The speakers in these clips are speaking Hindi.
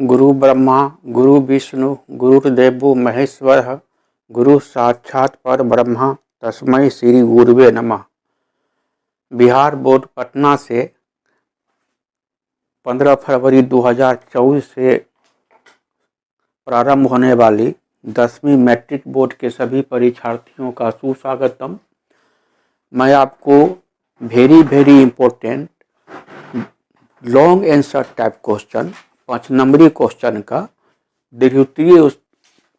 गुरु ब्रह्मा गुरु विष्णु गुरुर्देवो महेश्वरः गुरु साक्षात् परब्रह्म तस्मै श्री गुरुवे नमः। बिहार बोर्ड पटना से 15 फरवरी 2024 से प्रारंभ होने वाली 10वीं मैट्रिक बोर्ड के सभी परीक्षार्थियों का सुस्वागतम। मैं आपको very important long answer type question 5 नंबरी क्वेश्चन का द्वितीय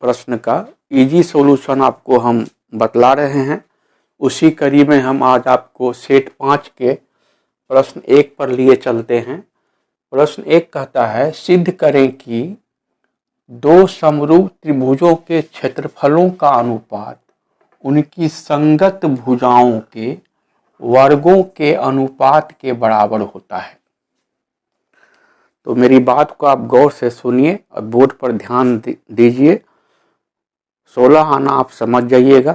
प्रश्न का इजी सॉल्यूशन आपको हम बतला रहे हैं। उसी कड़ी में हम आज आपको सेट 5 के प्रश्न 1 पर लिए चलते हैं। प्रश्न 1 कहता है, सिद्ध करें कि दो समरूप त्रिभुजों के क्षेत्रफलों का अनुपात उनकी संगत भुजाओं के वर्गों के अनुपात के बराबर होता है। तो मेरी बात को आप गौर से सुनिए और बोर्ड पर ध्यान दीजिए। 16 आना आप समझ जाइएगा।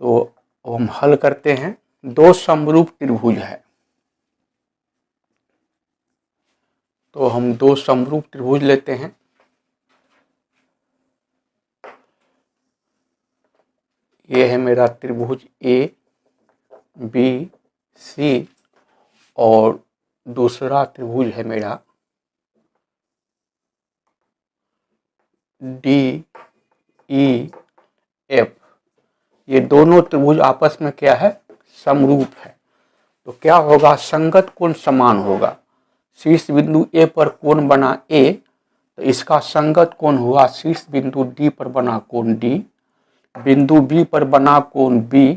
तो हम हल करते हैं। दो समरूप त्रिभुज है, तो हम दो समरूप त्रिभुज लेते हैं। ये है मेरा त्रिभुज ए बी सी और दूसरा त्रिभुज है मेरा डी ई एफ। ये दोनों त्रिभुज आपस में क्या है, समरूप है। तो क्या होगा, संगत कोण समान होगा। शीर्ष बिंदु ए पर कोण बना ए, तो इसका संगत कोण हुआ शीर्ष बिंदु डी पर बना कोण डी। बिंदु बी पर बना कोण बी,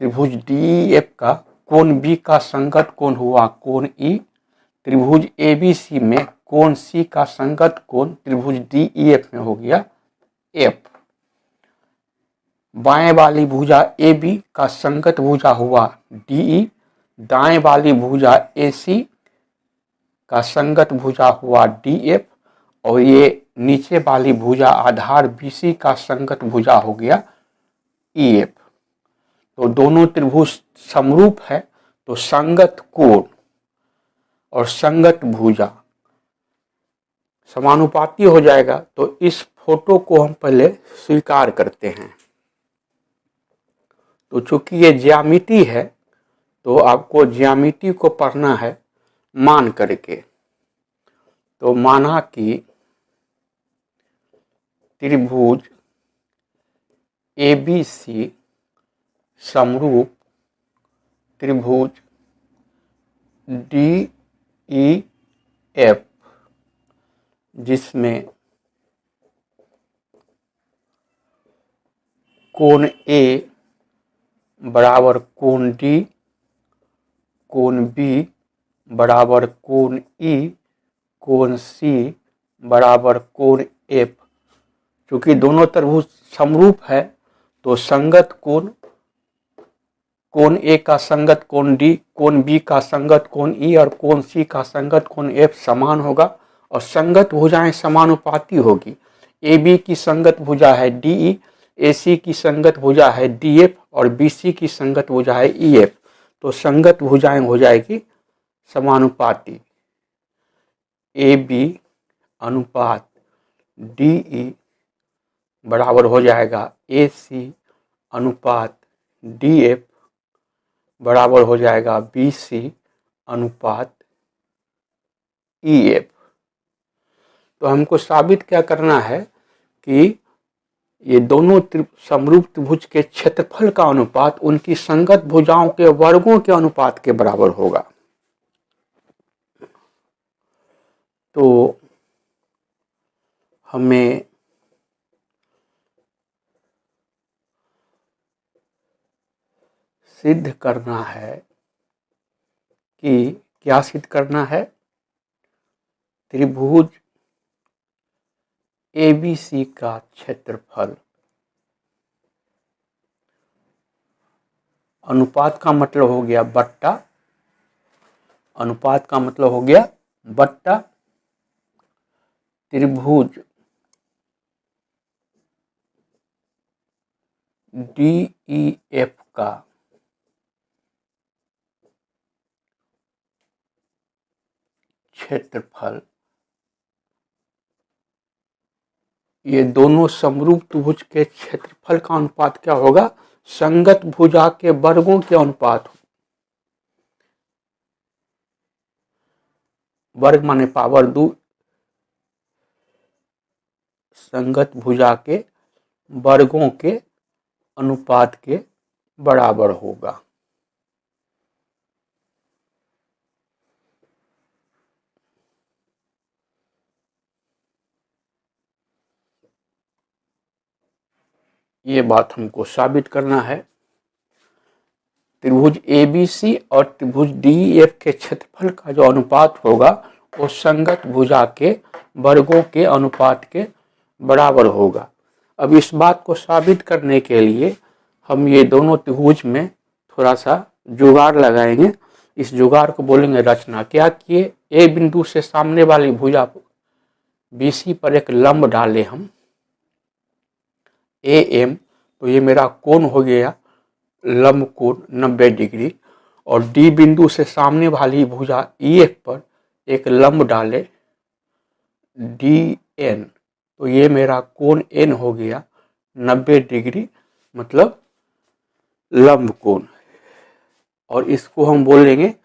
त्रिभुज डी एफ का कोण बी का संगत कोण हुआ कोण ई। त्रिभुज ए बी सी में कोण सी का संगत कोण त्रिभुज डी ई एफ में हो गया एफ। बाएं वाली भुजा ए बी का संगत भुजा हुआ डी ई। दाएं वाली भुजा ए सी का संगत भुजा हुआ डी एफ और ये नीचे वाली भुजा आधार बी सी का संगत भुजा हो गया ई एफ। तो दोनों त्रिभुज समरूप है, तो संगत कोण और संगत भुजा समानुपाती हो जाएगा। तो इस फोटो को हम पहले स्वीकार करते हैं। तो चूंकि ये ज्यामिति है, तो आपको ज्यामिति को पढ़ना है मान करके। तो माना कि त्रिभुज ए बी सी समरूप त्रिभुज डी ई एफ, जिसमें कोण ए बराबर कोण डी, कोण बी बराबर कोण ई, कोण सी बराबर कोण एफ। चूंकि दोनों त्रिभुज समरूप है, तो संगत कोण ए का संगत कोण डी, कोण बी का संगत कोण ई और कोण सी का संगत कोण एफ समान होगा और संगत भुजाएं समानुपाती होगी। ए बी की संगत भुजा है डी ई, ए सी की संगत भुजा है डी एफ और बी सी की संगत भुजा है ई एफ। तो संगत भुजाएं हो जाएगी समानुपाती। ए बी अनुपात डी ई बराबर हो जाएगा ए सी अनुपात डी एफ बराबर हो जाएगा बी सी अनुपात ई एफ। तो हमको साबित क्या करना है कि ये दोनों समरूप त्रिभुज के क्षेत्रफल का अनुपात उनकी संगत भुजाओं के वर्गों के अनुपात के बराबर होगा। तो हमें सिद्ध करना है कि क्या सिद्ध करना है, त्रिभुज एबीसी का क्षेत्रफल, अनुपात का मतलब हो गया बट्टा, अनुपात का मतलब हो गया बट्टा त्रिभुज डी ई एफ का क्षेत्रफल, ये दोनों समरूप त्रिभुज के क्षेत्रफल का अनुपात क्या होगा? संगत भुजा के वर्गों के अनुपात। वर्ग माने पावर 2, संगत भुजा के वर्गों के अनुपात के बराबर होगा। ये बात हमको साबित करना है। त्रिभुज ABC और त्रिभुज DEF के क्षेत्रफल का जो अनुपात होगा वो संगत भुजा के वर्गों के अनुपात के बराबर होगा। अब इस बात को साबित करने के लिए हम ये दोनों त्रिभुज में थोड़ा सा जुगाड़ लगाएंगे। इस जुगाड़ को बोलेंगे रचना। क्या किए? ए बिंदु से सामने वाली भुजा BC पर एक लंब डाले हम AM, तो ये मेरा कोण हो गया लंब कोण 90 डिग्री। और D बिंदु से सामने वाली भुजा EF पर एक लंब डाले DN, तो ये मेरा कोण N हो गया 90 डिग्री, मतलब लंब कोण। और इसको हम बोलेंगे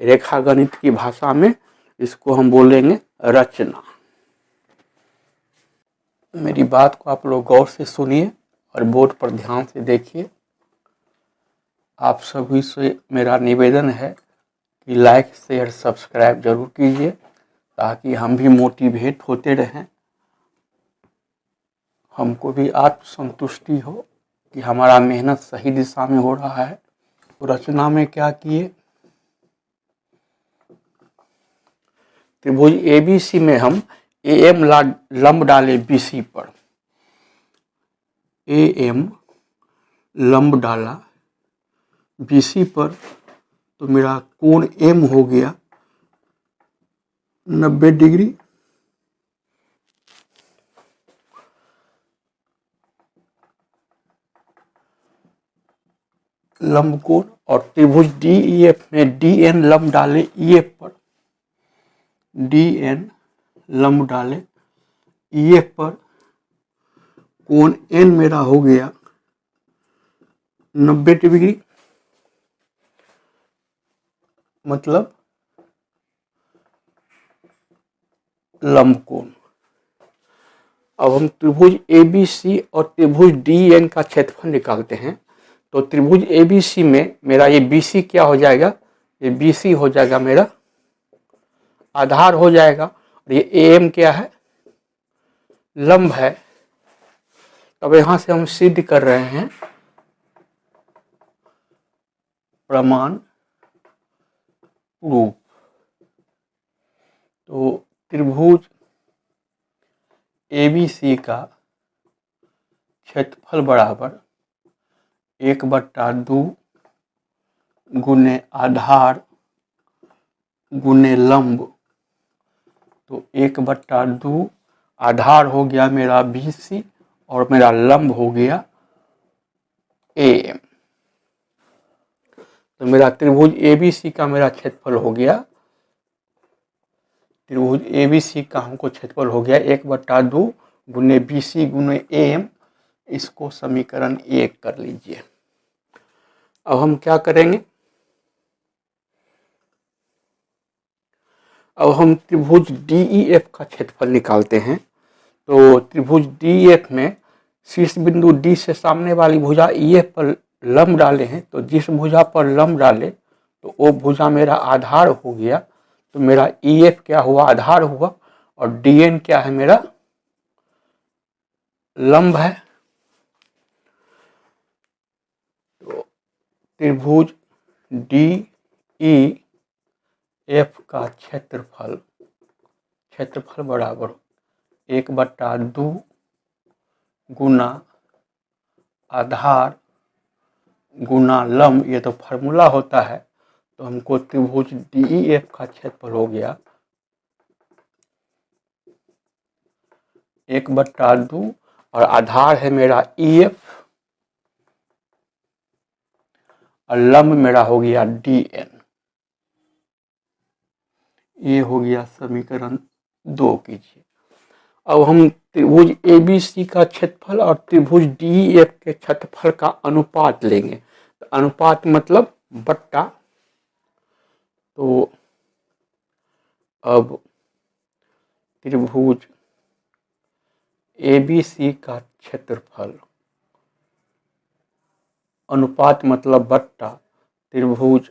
रेखा गणित की भाषा में, इसको हम बोलेंगे रचना। मेरी बात को आप लोग गौर से सुनिए और बोर्ड पर ध्यान से देखिए। आप सभी से मेरा निवेदन है कि लाइक शेयर सब्सक्राइब जरूर कीजिए ताकि हम भी मोटिवेट होते रहें, हमको भी आत्मसंतुष्टि हो कि हमारा मेहनत सही दिशा में हो रहा है। तो रचना में क्या किए? त्रिभुज ABC में हम AM लंब डाले BC पर, AM लंब डाला BC पर, तो मेरा कोण M हो गया 90 डिग्री। लंब कोण। और त्रिभुज DEF में DN लंब डाले EF पर, DN लंब डाले EF पर, कोण N मेरा हो गया 90 डिग्री, मतलब लंब कोण। अब हम त्रिभुज ABC और त्रिभुज DN का क्षेत्रफल निकालते हैं। तो त्रिभुज ABC में मेरा ये BC क्या हो जाएगा? ये BC हो जाएगा मेरा आधार हो जाएगा। और ये AM क्या है? लंब है। अब यहां से हम सिद्ध कर रहे हैं प्रमाण प्रूफ। तो त्रिभुज ABC का क्षेत्रफल बराबर 1/2 गुने आधार गुने लंब। तो 1/2 आधार हो गया मेरा BC और मेरा लंब हो गया AM। तो मेरा त्रिभुज ABC का मेरा क्षेत्रफल हो गया, त्रिभुज ABC का हमको क्षेत्रफल हो गया 1/2 गुने BC गुने AM। इसको समीकरण 1 कर लीजिए। अब हम क्या करेंगे? अब हम त्रिभुज DEF का क्षेत्रफल निकालते हैं। तो त्रिभुज DEF में शीर्ष बिंदु D से सामने वाली भुजा EF पर लंब डाले हैं। तो जिस भुजा पर लंब डाले तो वो भुजा मेरा आधार हो गया। तो मेरा EF क्या हुआ? आधार हुआ। और DN क्या है? मेरा लंब है। तो त्रिभुज DEF का क्षेत्रफल बराबर 1/2 गुना आधार गुना लंब, ये तो फार्मूला होता है। तो हमको त्रिभुज DEF का क्षेत्रफल हो गया 1/2 और आधार है मेरा EF और लंब मेरा हो गया DN। ये हो गया समीकरण 2 कीजिए। अब हम त्रिभुज ABC का क्षेत्रफल और त्रिभुज DEF के क्षेत्रफल का अनुपात लेंगे। तो अनुपात मतलब बट्टा। तो अब त्रिभुज ABC का क्षेत्रफल अनुपात मतलब बट्टा त्रिभुज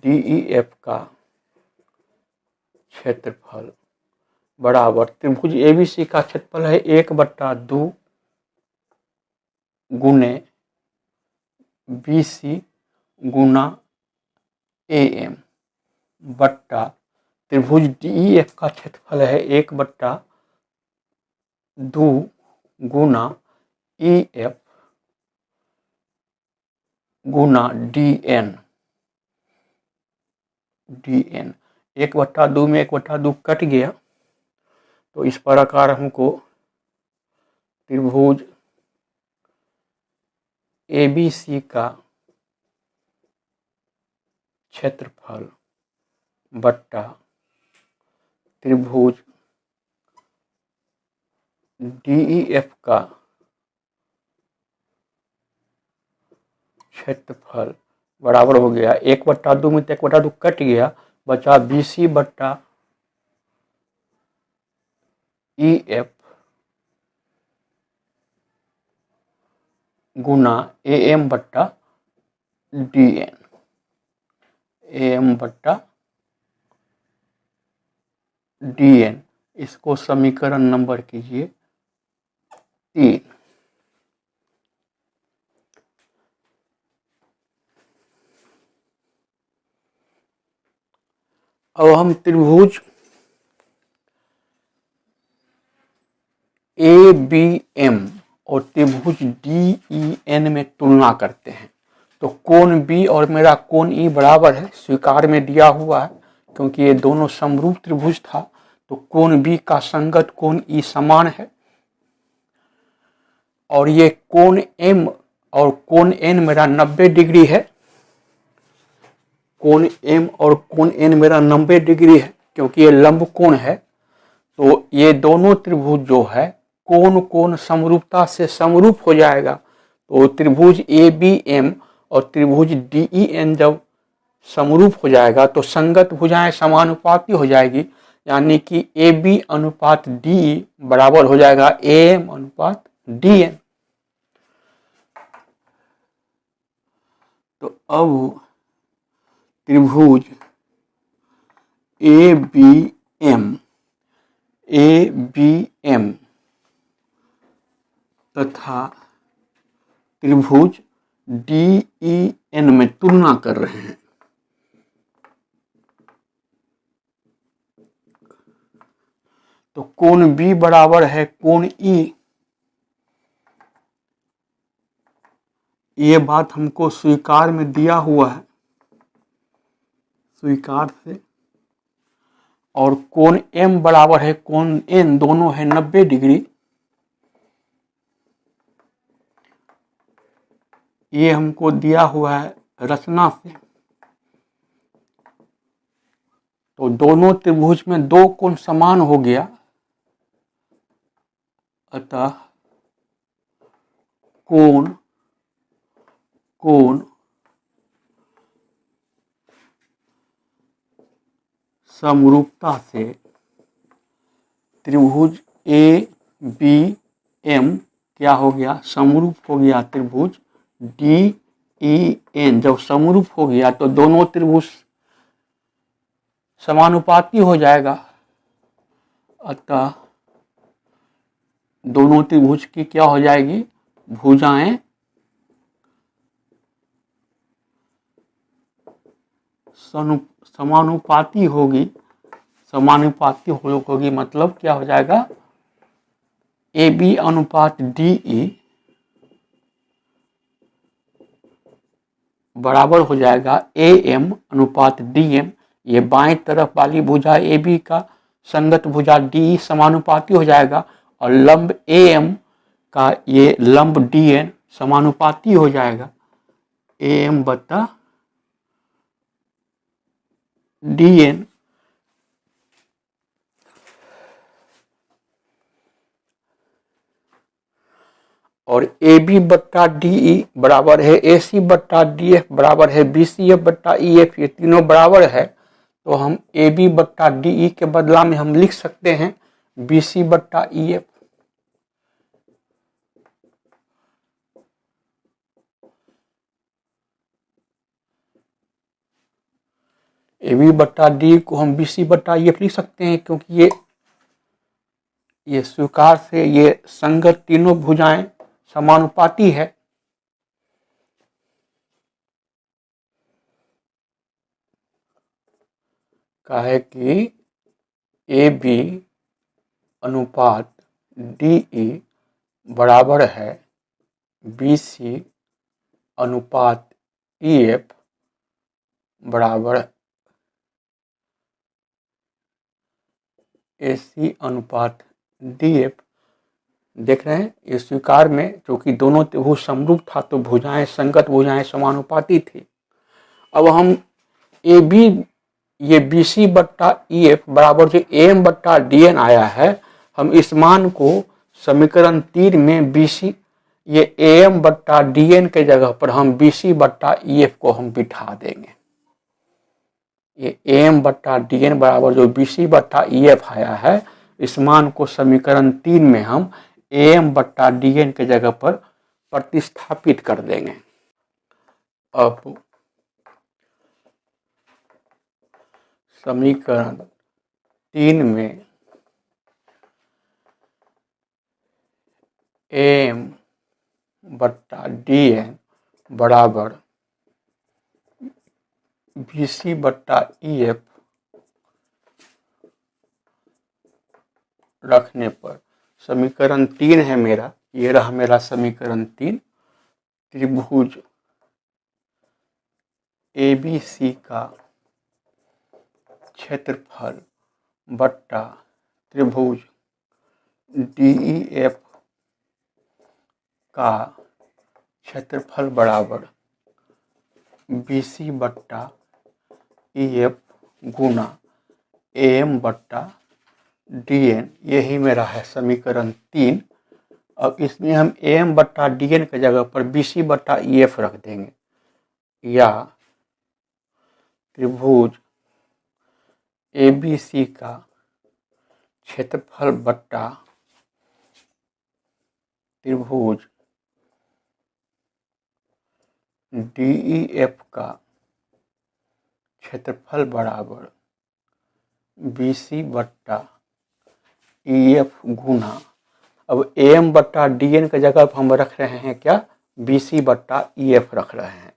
DEF का क्षेत्रफल बराबर त्रिभुज ABC का क्षेत्रफल है 1/2 गुने BC गुना AM बट्टा त्रिभुज DEF का क्षेत्रफल है 1/2 गुना EF गुना DN। 1/2 में 1/2 कट गया, तो इस प्रकार हमको त्रिभुज ABC का क्षेत्रफल बट्टा त्रिभुज DEF का क्षेत्रफल बराबर हो गया 1/2 में 1/2 कट गया, बचा BC बट्टा EF गुना AM बट्टा DN। AM बट्टा DN, इसको समीकरण नंबर कीजिए 3। अब हम त्रिभुज ABM और त्रिभुज DEN में तुलना करते हैं। तो कोण B और मेरा कोण E बराबर है, स्वीकार में दिया हुआ है, क्योंकि ये दोनों समरूप त्रिभुज था। तो कोण B का संगत कोण E समान है, और ये कोण M और कोण N मेरा 90 डिग्री है। कोण M और कोण N मेरा 90 डिग्री है, क्योंकि ये लंब कोण है। तो ये दोनों त्रिभुज जो है कोण कोण समरूपता से समरूप हो जाएगा। तो त्रिभुज ABM और त्रिभुज DEN जब समरूप हो जाएगा तो संगत भुजाएं समानुपाती हो जाएगी, यानी कि AB अनुपात DE बराबर हो जाएगा AM अनुपात DN। तो अब त्रिभुज ABM तथा त्रिभुज DEN में तुलना कर रहे हैं। तो कोण B बराबर है कोण E। ये बात हमको स्वीकार में दिया हुआ है, स्वीकार से। और कोण M बराबर है कोण N, दोनों है 90 डिग्री। ये हमको दिया हुआ है रचना से। तो दोनों त्रिभुज में दो कोण समान हो गया, अतः कोण समरूपता से त्रिभुज ABM क्या हो गया, समरूप हो गया त्रिभुज DEN। जब समरूप हो गया तो दोनों त्रिभुज समानुपाती हो जाएगा, अतः दोनों त्रिभुज की क्या हो जाएगी, भुजाएं समानुपाती होगी। समानुपाती होगी मतलब क्या हो जाएगा, AB अनुपात DE बराबर हो जाएगा AM अनुपात DM। ये बाएं तरफ वाली भुजा AB का संगत भुजा DE समानुपाती हो जाएगा, और लंब AM का ये लंब DN समानुपाती हो जाएगा AM बटा dn और AB बट्टा DE बराबर है AC बट्टा DF बराबर है BCF बट्टा EF, ये तीनों बराबर है, तो हम AB बट्टा DE के बदला में हम लिख सकते हैं BC बट्टा EF। AB बट्टा DE को हम BC बट्टा EF लिख सकते हैं, क्योंकि ये स्वीकार से ये संगत तीनों भुजाएं समानुपाती है। का है कि AB अनुपात DE बराबर है BC अनुपात EF बराबर AC अनुपात DF। देख रहे हैं इस स्वीकार में, क्योंकि दोनों त्रिभुज समरूप था तो भुजाएं संगत भुजाएं समानुपाती थी। अब हम AB ये BC बट्टा EF बराबर जो AM बट्टा DN आया है, हम इस मान को समीकरण 3 में BC ये AM बट्टा DN के जगह पर हम BC बट्टा EF को हम बिठा देंगे। ये AM बट्टा DN बराबर जो BC बट्टा EF आया है, इस मान को समीकरण 3 में हम AM बट्टा DN के जगह पर प्रतिस्थापित कर देंगे। अब समीकरण 3 में AM बट्टा DN बराबर BC बट्टा EF रखने पर समीकरण 3 है मेरा, ये रहा मेरा समीकरण 3। त्रिभुज ABC का क्षेत्रफल बट्टा त्रिभुज DEF का क्षेत्रफल बराबर BC बट्टा EF गुना AM बट्टा DN, यही मेरा है समीकरण 3। अब इसमें हम AM बट्टा DN के जगह पर BC बट्टा EF रख देंगे, या त्रिभुज ABC का क्षेत्रफल बट्टा त्रिभुज DEF का क्षेत्रफल बराबर BC बट्टा EF गुना, अब AM बट्टा DN के जगह पर हम रख रहे हैं क्या, BC बट्टा EF रख रहे हैं,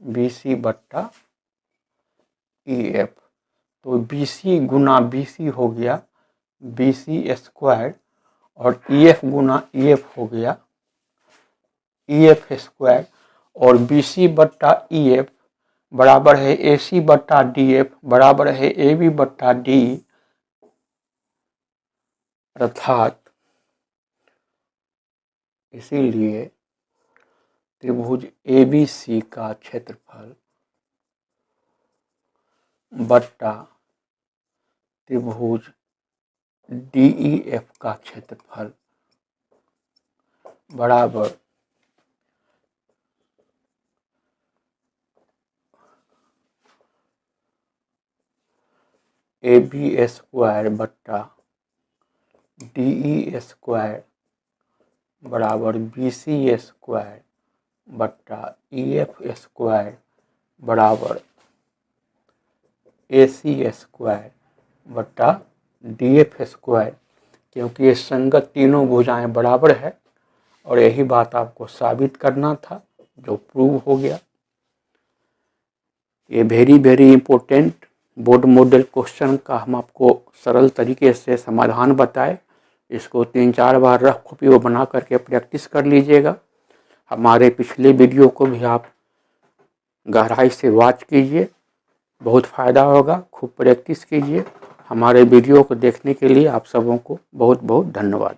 BC बट्टा EF। तो BC गुना BC हो गया BC स्क्वायर, और EF गुना EF हो गया EF स्क्वायर, और BC बट्टा EF बराबर है AC बट्टा DF बराबर है AB बट्टा DE, अर्थात इसीलिए त्रिभुज ABC का क्षेत्रफल बट्टा त्रिभुज DEF का क्षेत्रफल बराबर AB स्क्वायर बट्टा DE स्क्वायर बराबर BC स्क्वायर बट्टा EF स्क्वायर बराबर AC स्क्वायर बट्टा DF स्क्वायर, क्योंकि ये संगत तीनों भुजाएं बराबर है, और यही बात आपको साबित करना था, जो प्रूव हो गया। ये very important board model question का हम आपको सरल तरीके से समाधान बताए। इसको 3-4 बार रफ कॉपी वो बना करके प्रैक्टिस कर लीजिएगा। हमारे पिछले वीडियो को भी आप गहराई से वॉच कीजिए, बहुत फ़ायदा होगा। खूब प्रैक्टिस कीजिए। हमारे वीडियो को देखने के लिए आप सबों को बहुत बहुत धन्यवाद।